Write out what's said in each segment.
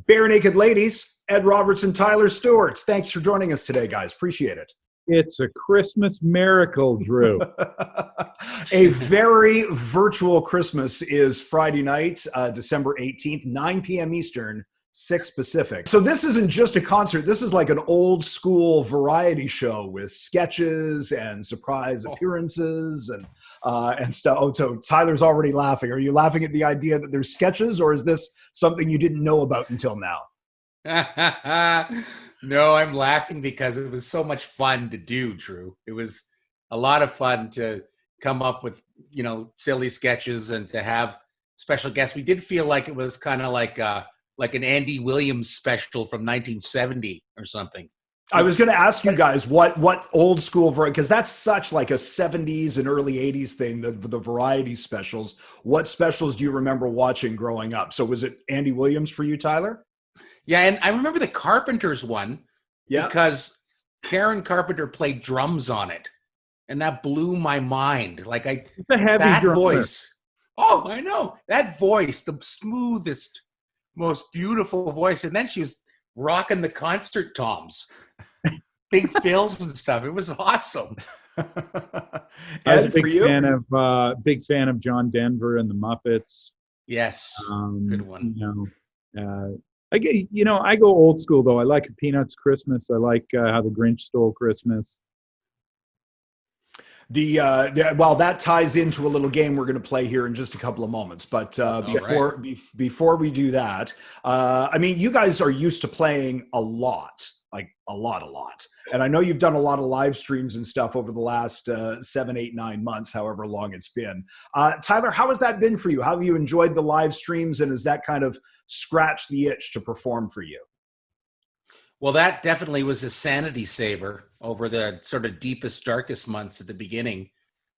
Barenaked Ladies, Ed Robertson, Tyler Stewart. Thanks for joining us today, guys. Appreciate it. It's a Christmas miracle, Drew. A very virtual Christmas is Friday night, December 18th, 9 p.m. Eastern, 6 Pacific. So this isn't just a concert. This is like an old school variety show with sketches and surprise appearances and stuff. Oh, so Tyler's already laughing. Are you laughing at the idea that there's sketches, or is this something you didn't know about until now? No, I'm laughing because it was so much fun to do, Drew. It was a lot of fun to come up with, silly sketches and to have special guests. We did feel like it was kind of like an Andy Williams special from 1970 or something. I was going to ask you guys what old school variety, because that's such like a 70s and early 80s thing, the variety specials. What specials do you remember watching growing up? So was it Andy Williams for you, Tyler? Yeah, and I remember the Carpenters one because Karen Carpenter played drums on it, and that blew my mind. Like it's a heavy that drummer. Voice. Oh, I know that voice, the smoothest, most beautiful voice, and then she was rocking the concert toms, big fills and stuff. It was awesome. I was a big fan of John Denver and the Muppets. Yes, good one. I go old school though. I like Peanuts Christmas. I like How the Grinch Stole Christmas. Well, that ties into a little game we're going to play here in just a couple of moments. But before we do that, you guys are used to playing a lot. Like a lot. And I know you've done a lot of live streams and stuff over the last 7, 8, 9 months, however long it's been. Tyler, how has that been for you? How have you enjoyed the live streams, and has that kind of scratched the itch to perform for you? Well, that definitely was a sanity saver over the sort of deepest, darkest months at the beginning.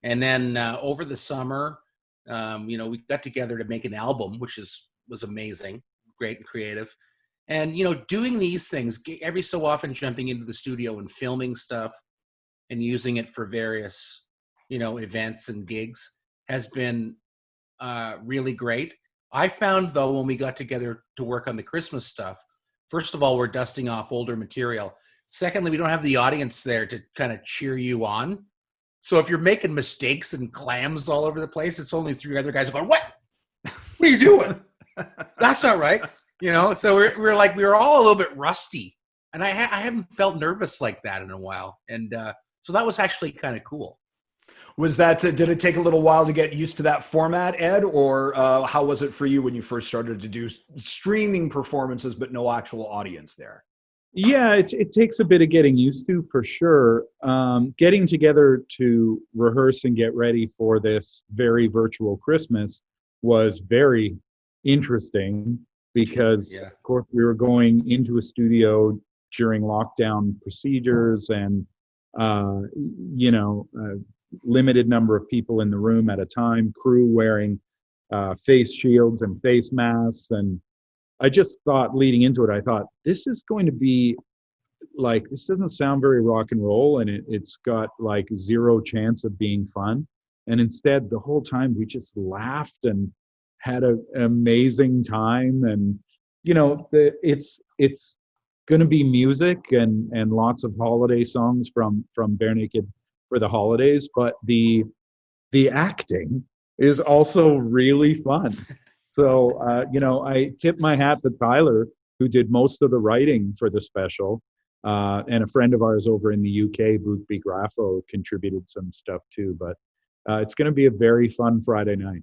And then over the summer, we got together to make an album, which was amazing, great and creative. And, doing these things, every so often jumping into the studio and filming stuff and using it for various, events and gigs has been really great. I found, though, when we got together to work on the Christmas stuff, first of all, we're dusting off older material. Secondly, we don't have the audience there to kind of cheer you on. So if you're making mistakes and clams all over the place, it's only 3 other guys going, "What? What are you doing? That's not right." So we were all a little bit rusty, and I haven't felt nervous like that in a while, and so that was actually kind of cool. Was that did it take a little while to get used to that format, Ed, or how was it for you when you first started to do streaming performances but no actual audience there? Yeah, it takes a bit of getting used to, for sure. Getting together to rehearse and get ready for this very virtual Christmas was very interesting. Because, of course, we were going into a studio during lockdown procedures and, limited number of people in the room at a time, crew wearing face shields and face masks. And I just thought, leading into it, I thought, this is going to be this doesn't sound very rock and roll, and it's got like zero chance of being fun. And instead, the whole time we just laughed and had an amazing time. And it's going to be music and lots of holiday songs from Barenaked for the holidays, but the acting is also really fun. So I tip my hat to Tyler, who did most of the writing for the special, and a friend of ours over in the UK, Boothby Graffo, contributed some stuff too. But it's going to be a very fun Friday night.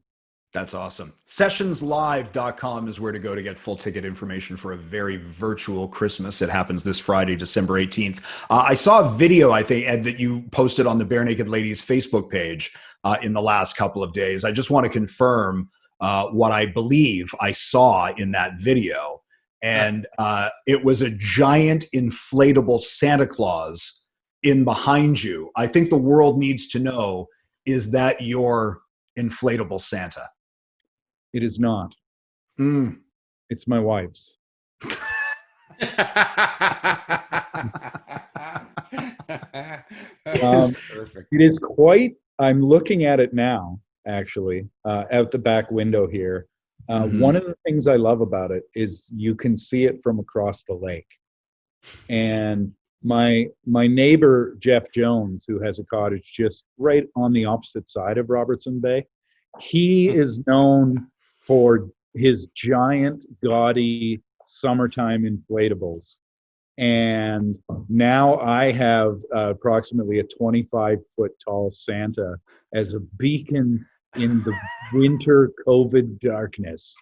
That's awesome. Sessionslive.com is where to go to get full ticket information for a very virtual Christmas. It happens this Friday, December 18th. I saw a video, I think, Ed, that you posted on the Barenaked Ladies Facebook page in the last couple of days. I just want to confirm what I believe I saw in that video. And it was a giant inflatable Santa Claus in behind you. I think the world needs to know, is that your inflatable Santa? It is not. It's my wife's. It is quite, I'm looking at it now, actually, out the back window here. One of the things I love about it is you can see it from across the lake. And my neighbor, Jeff Jones, who has a cottage just right on the opposite side of Robertson Bay, he is known for his giant, gaudy summertime inflatables. And now I have approximately a 25-foot tall Santa as a beacon in the winter COVID darkness.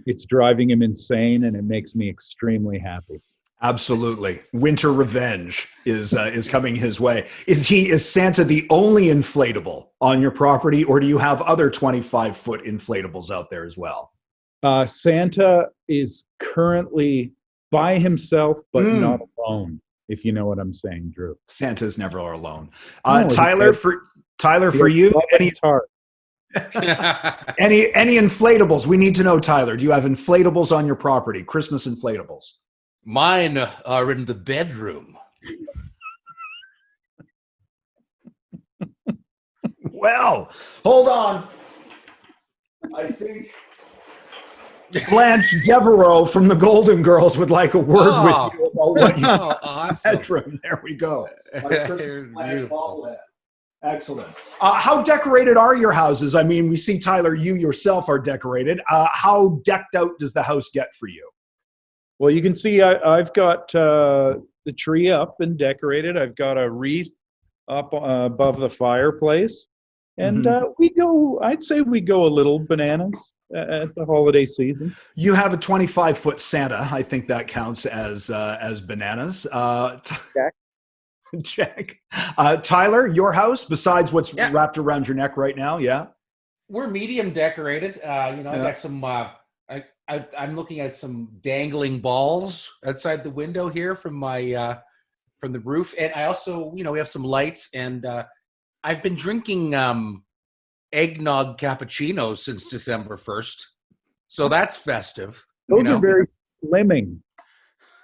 It's driving him insane, and it makes me extremely happy. Absolutely. Winter revenge is coming his way. Is Santa the only inflatable on your property, or do you have other 25-foot inflatables out there as well? Santa is currently by himself, but not alone, if you know what I'm saying, Drew. Santa's never alone. No, Tyler, for you, any inflatables? We need to know, Tyler. Do you have inflatables on your property? Christmas inflatables? Mine are in the bedroom. Well, hold on. I think Blanche Devereaux from the Golden Girls would like a word with you about what you have in the bedroom. There we go. Excellent. How decorated are your houses? I mean, we see, Tyler, you yourself are decorated. How decked out does the house get for you? Well, you can see I've got the tree up and decorated. I've got a wreath up above the fireplace. And I'd say we go a little bananas at the holiday season. You have a 25-foot Santa. I think that counts as bananas. Check. Tyler, your house, besides what's wrapped around your neck right now, yeah? We're medium decorated. I got some... I'm looking at some dangling balls outside the window here from my from the roof, and I also, we have some lights, and I've been drinking eggnog cappuccinos since December 1st, so that's festive. Those are very slimming.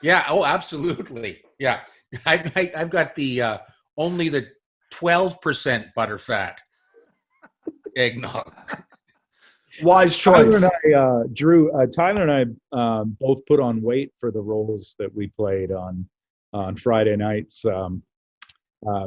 Yeah. Oh, absolutely. Yeah. I've got the only the 12% butterfat eggnog. Wise choice. Tyler and I both put on weight for the roles that we played on Friday nights.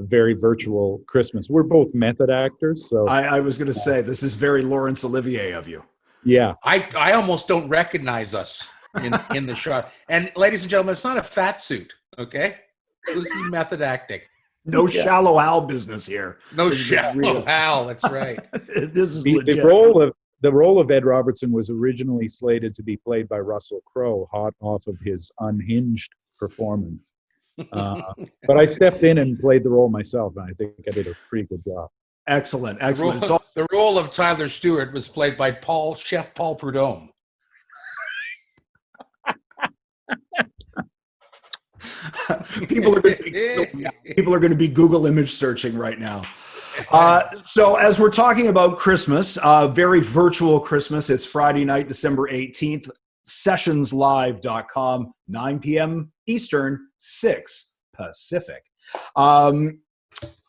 Very virtual Christmas. We're both method actors, so I was going to say this is very Laurence Olivier of you. Yeah, I almost don't recognize us in the shot. And ladies and gentlemen, it's not a fat suit, okay? This is method acting. No shallow Al business here. No shallow Al. That's right. This is legit. The role of Ed Robertson was originally slated to be played by Russell Crowe, hot off of his unhinged performance. But I stepped in and played the role myself, and I think I did a pretty good job. Excellent. The role of Tyler Stewart was played by Chef Paul Prudhomme. People are going to be Google image searching right now. So as we're talking about Christmas, very virtual Christmas, it's Friday night, December 18th, sessionslive.com, 9 p.m. Eastern, 6 Pacific. I'm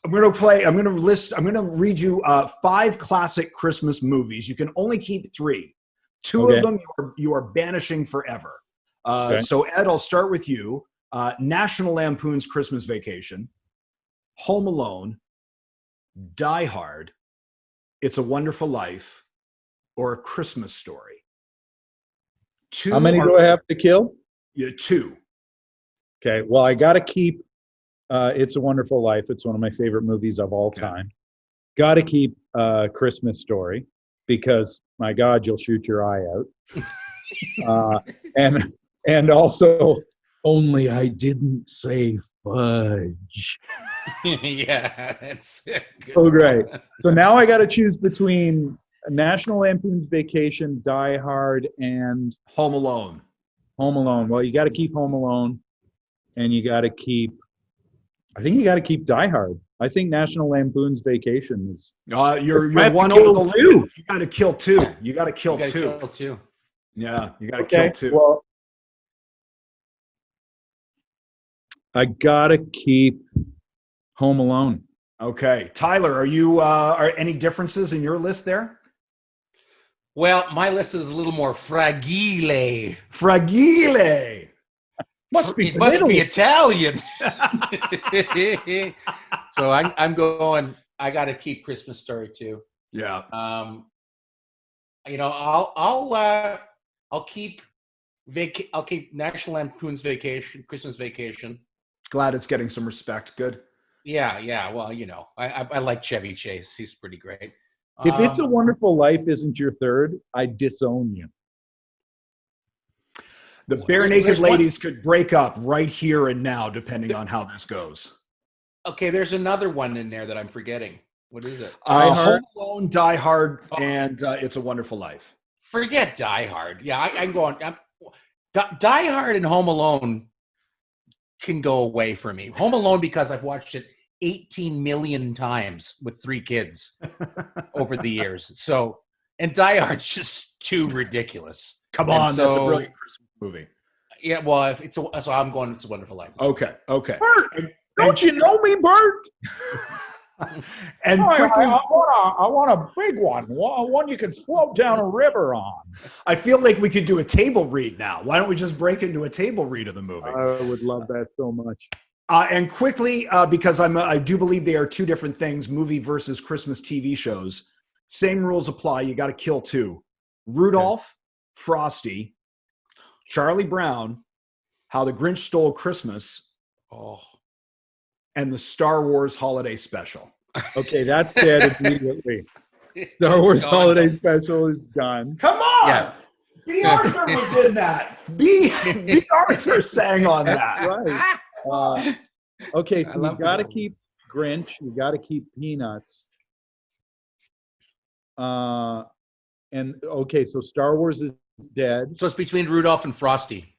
going to read you 5 classic Christmas movies. You can only keep 3. 2 of them you are banishing forever. So Ed, I'll start with you. National Lampoon's Christmas Vacation, Home Alone, Die Hard, It's a Wonderful Life, or A Christmas Story. How many do I have to kill? Yeah, 2. Okay, well, I got to keep It's a Wonderful Life. It's one of my favorite movies of all time. Got to keep Christmas Story because, my God, you'll shoot your eye out. And also, Only I Didn't Say Fudge. Yeah, that's good. Oh, great. So now I got to choose between National Lampoon's Vacation, Die Hard, and Home Alone. Home Alone. Well, you got to keep Home Alone, and you got to keep Die Hard. I think National Lampoon's Vacation is. You're one over the limit. You got to kill 2. You got to kill 2. Yeah, you got to kill 2. Well, I gotta keep Home Alone. Okay, Tyler, are any differences in your list there? Well, my list is a little more fragile. Fragile. Must be It must be Italy. Italian. So I'm going. I got to keep Christmas Story too. Yeah. I'll keep I'll keep National Lampoon's Vacation, Christmas Vacation. Glad it's getting some respect. Good. Yeah. Well, I like Chevy Chase. He's pretty great. If It's a Wonderful Life isn't your third, I disown you. The Barenaked Ladies could break up right here and now, depending on how this goes. Okay, there's another one in there that I'm forgetting. What is it? Home Alone, Die Hard, and It's a Wonderful Life. Forget Die Hard. Yeah, I'm going. Die Hard and Home Alone can go away for me. Home Alone because I've watched it 18 million times with 3 kids over the years. So, and Die Hard's just too ridiculous. Come on, that's a brilliant Christmas movie. Yeah, well, so I'm going. It's a Wonderful Life. Okay. Bert, don't you know me, Bert? And quickly, I want a big one you can float down a river on. I feel like we could do a table read now. Why don't we just break into a table read of the movie? I would love that so much. And quickly, because I do believe they are 2 different things, movie versus Christmas TV shows. Same rules apply. You got to kill 2. Rudolph, Frosty, Charlie Brown, How the Grinch Stole Christmas, and the Star Wars Holiday Special. Okay, that's dead immediately. Star Wars Holiday Special is done. Come on! Yeah. B. Arthur was in that. B. Arthur sang on that. Right. Okay, so you got to it. keep Grinch. You got to keep Peanuts. And okay, so Star Wars is dead. So it's between Rudolph and Frosty.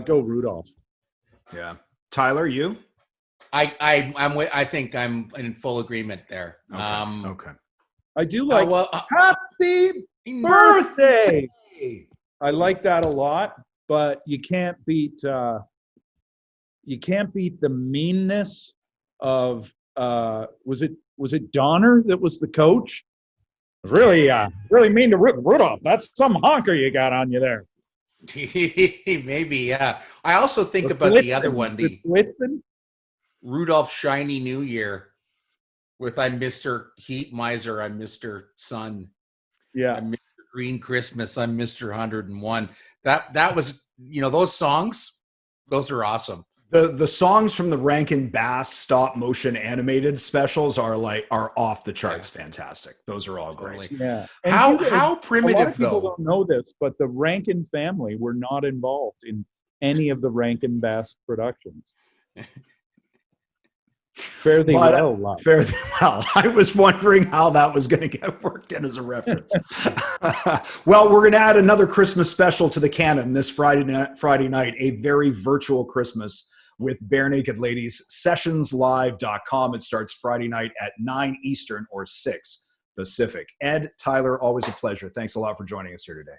Go Rudolph. Yeah. Tyler, you? I think I'm in full agreement there. Okay. I do like Happy Birthday. Birthday. I like that a lot, but you can't beat the meanness of was it Donner that was the coach? Really mean to Rudolph. That's some honker you got on you there. Maybe, yeah. I also think about the other one, the Rudolph Shiny New Year, with I'm Mr. Heat Miser, I'm Mr. Sun. Yeah. I'm Mr. Green Christmas, I'm Mr. 101. That was, those songs, those are awesome. The songs from the Rankin Bass stop motion animated specials are off the charts. Yeah. Fantastic. Those are all great. Yeah. How primitive, a lot of people don't know this, but the Rankin family were not involved in any of the Rankin Bass productions. Fare thee well, love. Fare thee well. I was wondering how that was going to get worked in as a reference. Well, we're going to add another Christmas special to the canon this Friday night, a very virtual Christmas with Barenaked Ladies, sessionslive.com. It starts Friday night at 9 Eastern or 6 Pacific. Ed, Tyler, always a pleasure. Thanks a lot for joining us here today.